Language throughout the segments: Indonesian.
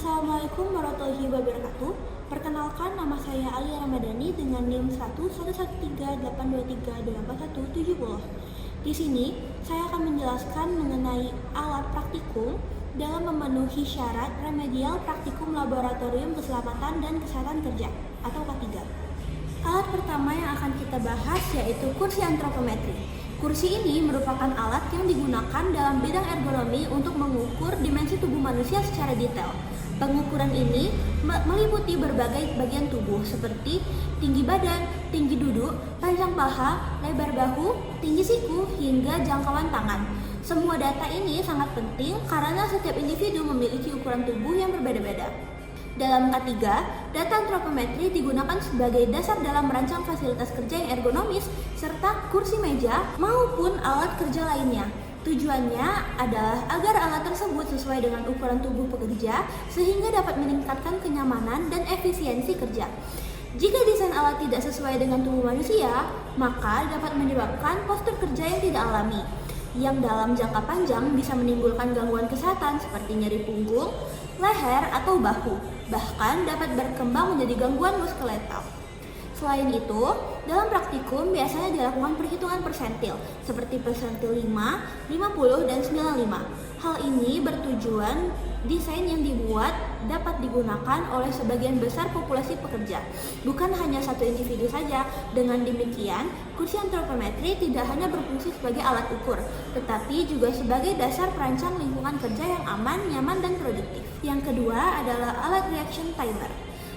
Assalamualaikum warahmatullahi wabarakatuh. Perkenalkan, nama saya Ali Ramadhani dengan NIM 11138238170. Di sini, saya akan menjelaskan mengenai alat praktikum dalam memenuhi syarat remedial praktikum laboratorium keselamatan dan kesehatan kerja atau K3. Alat pertama yang akan kita bahas yaitu kursi antropometri. Kursi ini merupakan alat yang digunakan dalam bidang ergonomi untuk mengukur dimensi tubuh manusia secara detail. Pengukuran ini meliputi berbagai bagian tubuh seperti tinggi badan, tinggi duduk, panjang paha, lebar bahu, tinggi siku, hingga jangkauan tangan. Semua data ini sangat penting karena setiap individu memiliki ukuran tubuh yang berbeda-beda. Dalam K3, data antropometri digunakan sebagai dasar dalam merancang fasilitas kerja yang ergonomis serta kursi meja maupun alat kerja lainnya. Tujuannya adalah agar alat tersebut sesuai dengan ukuran tubuh pekerja sehingga dapat meningkatkan kenyamanan dan efisiensi kerja. Jika desain alat tidak sesuai dengan tubuh manusia, maka dapat menyebabkan postur kerja yang tidak alami, yang dalam jangka panjang bisa menimbulkan gangguan kesehatan seperti nyeri punggung, leher, atau bahu, bahkan dapat berkembang menjadi gangguan muskuloskeletal. Selain itu, dalam praktikum biasanya dilakukan perhitungan persentil, seperti persentil 5, 50, dan 95. Hal ini bertujuan desain yang dibuat dapat digunakan oleh sebagian besar populasi pekerja, bukan hanya satu individu saja. Dengan demikian, kursi antropometri tidak hanya berfungsi sebagai alat ukur, tetapi juga sebagai dasar perancang lingkungan kerja yang aman, nyaman, dan produktif. Yang kedua adalah alat reaction timer.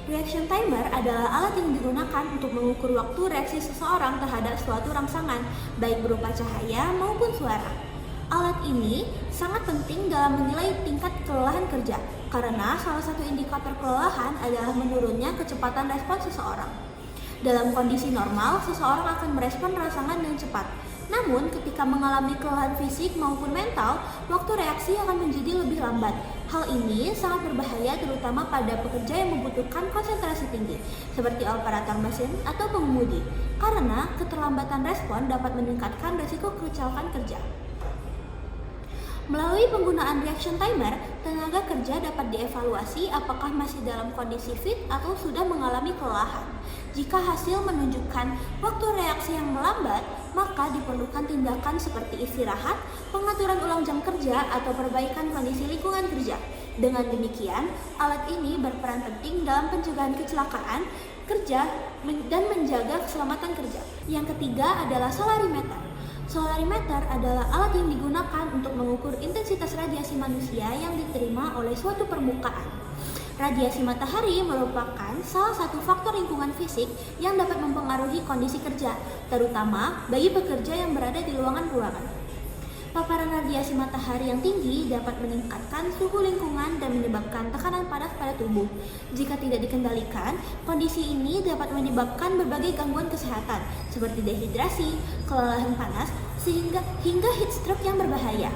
Reaction timer adalah alat yang digunakan untuk mengukur waktu reaksi seseorang terhadap suatu rangsangan, baik berupa cahaya maupun suara. Alat ini sangat penting dalam menilai tingkat kelelahan kerja, karena salah satu indikator kelelahan adalah menurunnya kecepatan respon seseorang. Dalam kondisi normal, seseorang akan merespon rangsangan dengan cepat. Namun, ketika mengalami kelelahan fisik maupun mental, waktu reaksi akan menjadi lebih lambat. Hal ini sangat berbahaya terutama pada pekerja yang membutuhkan konsentrasi tinggi, seperti operator mesin atau pengemudi, karena keterlambatan respon dapat meningkatkan risiko kecelakaan kerja. Melalui penggunaan reaction timer, tenaga kerja dapat dievaluasi apakah masih dalam kondisi fit atau sudah mengalami kelelahan. Jika hasil menunjukkan waktu reaksi yang melambat, maka diperlukan tindakan seperti istirahat, pengaturan ulang jam kerja, atau perbaikan kondisi lingkungan kerja. Dengan demikian, alat ini berperan penting dalam pencegahan kecelakaan kerja dan menjaga keselamatan kerja. Yang ketiga adalah solarimeter. Solarimeter adalah alat yang digunakan untuk mengukur intensitas radiasi manusia yang diterima oleh suatu permukaan. Radiasi matahari merupakan salah satu faktor lingkungan fisik yang dapat mempengaruhi kondisi kerja, terutama bagi pekerja yang berada di ruangan-ruangan. Paparan radiasi matahari yang tinggi dapat meningkatkan suhu lingkungan dan menyebabkan tekanan panas pada tubuh. Jika tidak dikendalikan, kondisi ini dapat menyebabkan berbagai gangguan kesehatan seperti dehidrasi, kelelahan panas, hingga heat stroke yang berbahaya.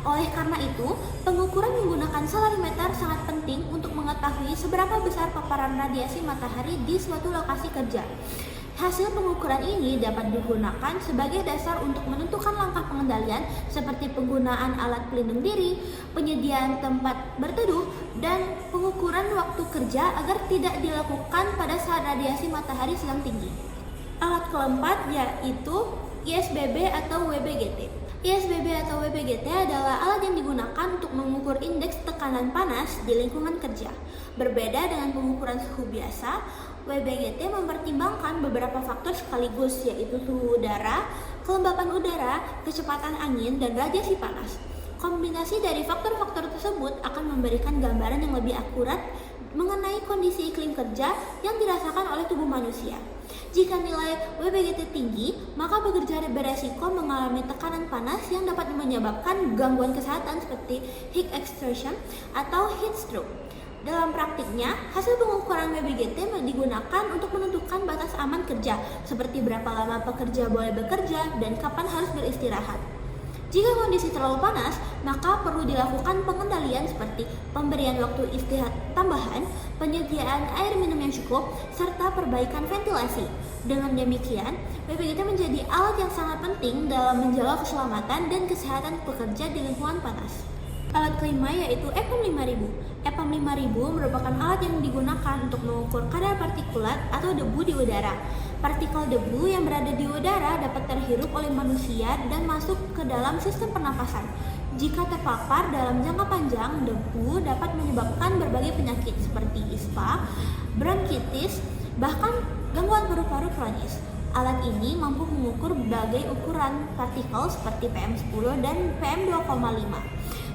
Oleh karena itu, pengukuran menggunakan solarimeter sangat penting untuk mengetahui seberapa besar paparan radiasi matahari di suatu lokasi kerja. Hasil pengukuran ini dapat digunakan sebagai dasar untuk menentukan langkah pengendalian seperti penggunaan alat pelindung diri, penyediaan tempat berteduh, dan pengukuran waktu kerja agar tidak dilakukan pada saat radiasi matahari sedang tinggi. Alat keempat yaitu ISBB atau WBGT. ISBB atau WBGT adalah alat yang digunakan untuk mengukur indeks tekanan panas di lingkungan kerja. Berbeda dengan pengukuran suhu biasa, WBGT mempertimbangkan beberapa faktor sekaligus, yaitu suhu udara, kelembapan udara, kecepatan angin, dan radiasi panas. Kombinasi dari faktor-faktor tersebut akan memberikan gambaran yang lebih akurat mengenai kondisi iklim kerja yang dirasakan oleh tubuh manusia. Jika nilai WBGT tinggi, maka pekerja beresiko mengalami tekanan panas yang dapat menyebabkan gangguan kesehatan seperti heat exhaustion atau heat stroke. Dalam praktiknya, hasil pengukuran WBGT digunakan untuk menentukan batas aman kerja, seperti berapa lama pekerja boleh bekerja dan kapan harus beristirahat. Jika kondisi terlalu panas, maka perlu dilakukan pengendalian seperti pemberian waktu istirahat tambahan, penyediaan air minum yang cukup, serta perbaikan ventilasi. Dengan demikian, WBGT menjadi alat yang sangat penting dalam menjaga keselamatan dan kesehatan pekerja di lingkungan panas. Alat kelima yaitu EPAM 5000. EPAM 5000 merupakan alat yang digunakan untuk mengukur kadar partikulat atau debu di udara. Partikel debu yang berada di udara dapat terhirup oleh manusia dan masuk ke dalam sistem pernapasan. Jika terpapar dalam jangka panjang, debu dapat menyebabkan berbagai penyakit seperti ispa, bronkitis, bahkan gangguan paru-paru kronis. Alat ini mampu mengukur berbagai ukuran partikel seperti PM10 dan PM2,5.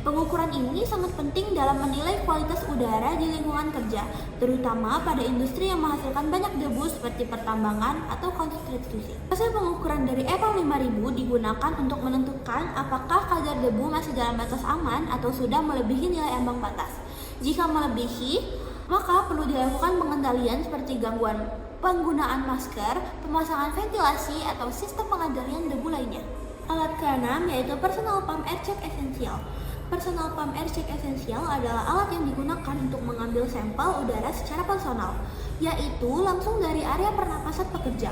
Pengukuran ini sangat penting dalam menilai kualitas udara di lingkungan kerja, terutama pada industri yang menghasilkan banyak debu seperti pertambangan atau konstruksi. Hasil pengukuran dari EPAM 5000 digunakan untuk menentukan apakah kadar debu masih dalam batas aman atau sudah melebihi nilai ambang batas. Jika melebihi, maka perlu dilakukan pengendalian seperti gangguan penggunaan masker, pemasangan ventilasi, atau sistem pengendalian debu lainnya. Alat keenam yaitu Personal Pump Air Check Essential. Personal Pump Air Check Essential adalah alat yang digunakan untuk mengambil sampel udara secara personal, yaitu langsung dari area pernapasan pekerja.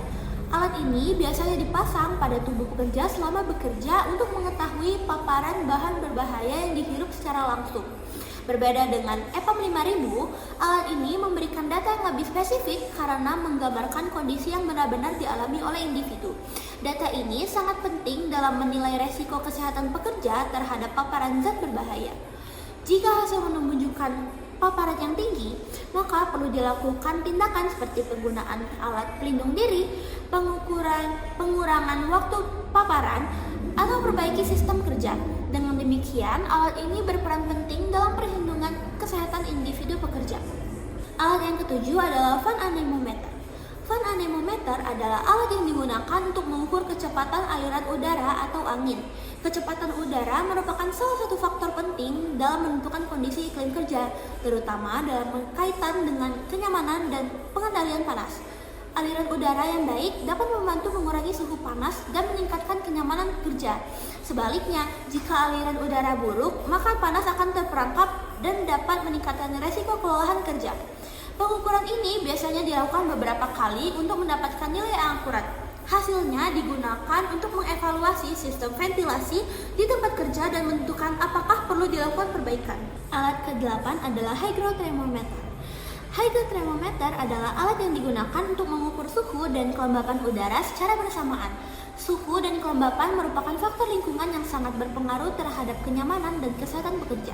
Alat ini biasanya dipasang pada tubuh pekerja selama bekerja untuk mengetahui paparan bahan berbahaya yang dihirup secara langsung. Berbeda dengan EPAM 5000, alat ini memberikan data yang lebih spesifik karena menggambarkan kondisi yang benar-benar dialami oleh individu. Data ini sangat penting dalam menilai resiko kesehatan pekerja terhadap paparan zat berbahaya. Jika hasil menunjukkan paparan yang tinggi, maka perlu dilakukan tindakan seperti penggunaan alat pelindung diri, pengurangan waktu paparan, atau perbaiki sistem kerja. Dengan demikian, alat ini berperan penting dalam perlindungan kesehatan individu pekerja. Alat yang ketujuh adalah fan anemometer. Fan anemometer adalah alat yang digunakan untuk mengukur kecepatan aliran udara atau angin. Kecepatan udara merupakan salah satu faktor penting dalam menentukan kondisi iklim kerja, terutama dalam kaitan dengan kenyamanan dan pengendalian panas. Aliran udara yang baik dapat membantu mengurangi suhu panas dan meningkatkan kenyamanan kerja. Sebaliknya, jika aliran udara buruk, maka panas akan terperangkap dan dapat meningkatkan resiko kelelahan kerja. Pengukuran ini biasanya dilakukan beberapa kali untuk mendapatkan nilai yang akurat. Hasilnya digunakan untuk mengevaluasi sistem ventilasi di tempat kerja dan menentukan apakah perlu dilakukan perbaikan. Alat ke-8 adalah hygrothermometer. Hygrothermometer adalah alat yang digunakan untuk mengukur suhu dan kelembapan udara secara bersamaan. Suhu dan kelembapan merupakan faktor lingkungan yang sangat berpengaruh terhadap kenyamanan dan kesehatan pekerja.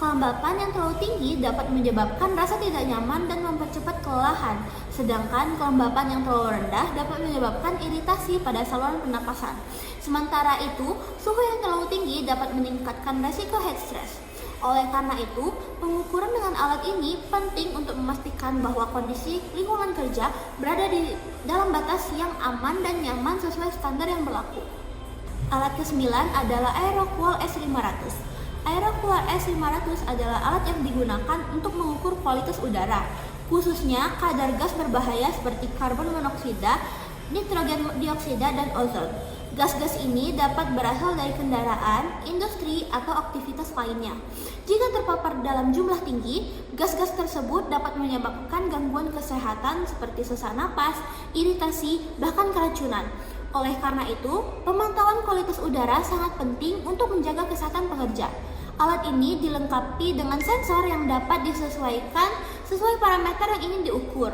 Kelembapan yang terlalu tinggi dapat menyebabkan rasa tidak nyaman dan mempercepat kelelahan, sedangkan kelembapan yang terlalu rendah dapat menyebabkan iritasi pada saluran pernapasan. Sementara itu, suhu yang terlalu tinggi dapat meningkatkan resiko heat stress. Oleh karena itu, pengukuran dengan alat ini penting untuk memastikan bahwa kondisi lingkungan kerja berada di dalam batas yang aman dan nyaman sesuai standar yang berlaku. Alat ke-9 adalah Aeroqual S500. Aeroqual S500 adalah alat yang digunakan untuk mengukur kualitas udara, khususnya kadar gas berbahaya seperti karbon monoksida, nitrogen dioksida, dan ozon. Gas-gas ini dapat berasal dari kendaraan, industri, atau aktivitas lainnya. Jika terpapar dalam jumlah tinggi, gas-gas tersebut dapat menyebabkan gangguan kesehatan seperti sesak napas, iritasi, bahkan keracunan. Oleh karena itu, pemantauan kualitas udara sangat penting untuk menjaga kesehatan pekerja. Alat ini dilengkapi dengan sensor yang dapat disesuaikan sesuai parameter yang ingin diukur.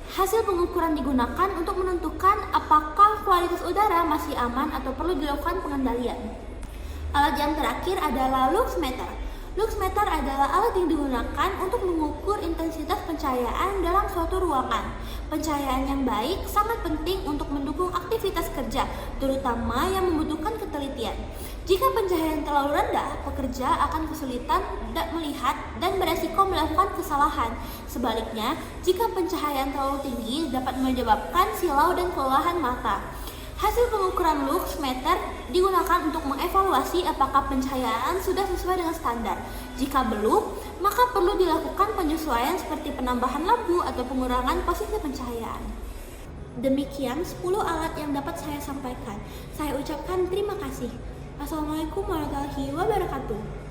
Hasil pengukuran digunakan untuk menentukan apakah kualitas udara masih aman atau perlu dilakukan pengendalian. Alat yang terakhir adalah luxmeter. Luxmeter adalah alat yang digunakan untuk mengukur intensitas pencahayaan dalam suatu ruangan. Pencahayaan yang baik sangat penting untuk mendukung aktivitas kerja, terutama yang membutuhkan ketelitian. Jika pencahayaan terlalu rendah, pekerja akan kesulitan melihat dan beresiko melakukan kesalahan. Sebaliknya, jika pencahayaan terlalu tinggi dapat menyebabkan silau dan kelelahan mata. Hasil pengukuran luxmeter digunakan untuk mengevaluasi apakah pencahayaan sudah sesuai dengan standar. Jika belum, maka perlu dilakukan penyesuaian seperti penambahan lampu atau pengurangan posisi pencahayaan. Demikian 10 alat yang dapat saya sampaikan. Saya ucapkan terima kasih. Assalamualaikum warahmatullahi wabarakatuh.